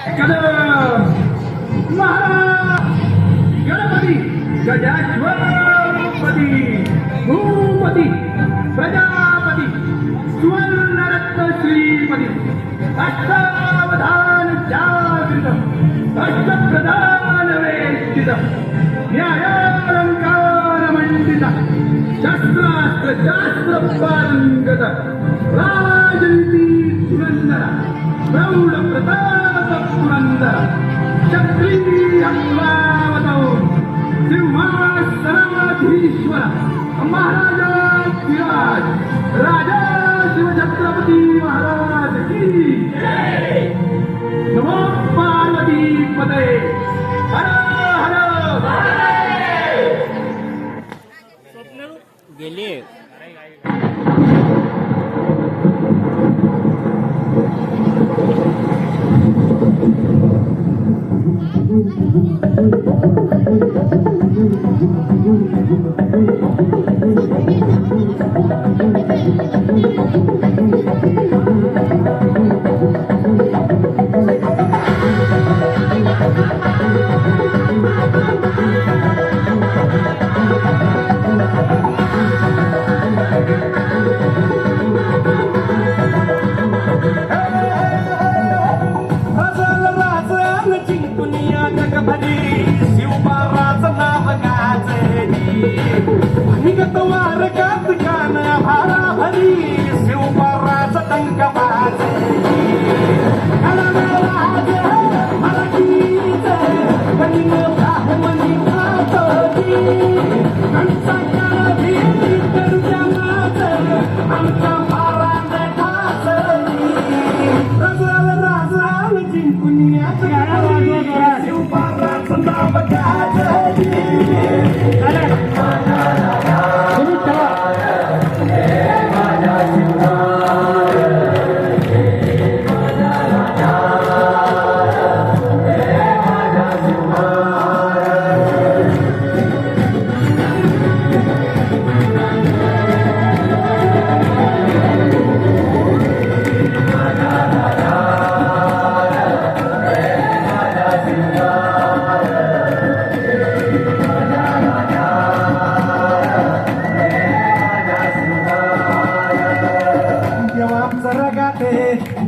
कदम महाराज गणपती गजाश्वपती भूपती प्रजापती सुवर्णरत्न श्रीपती अष्टावधान जागृत अष्टप्रधान वेष्टित न्यायालंकार मंडित शस्त्रास्त्र शास्त्र पारंगत राजनीती सुरंदर प्रौढ प्रताप पुरंदर क्षत्रिय अक्लावतो सिंहासनाधीश्वर महाराजाधिराज राजा शिवछत्रपती महाराज की जय। नमो पार्वती पते हर हर गेले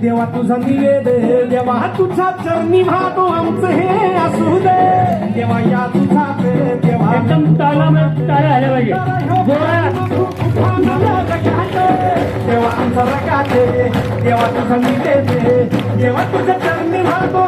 देवा तुझा निवेद देवा तुझा चरणी भातो आमचं हे असू दे देवा या तुझा देवा एकदम ताला आले पाहिजे देवा आमचा रगाते देवा तुझा निवेद देवा तुझा चरणी भातो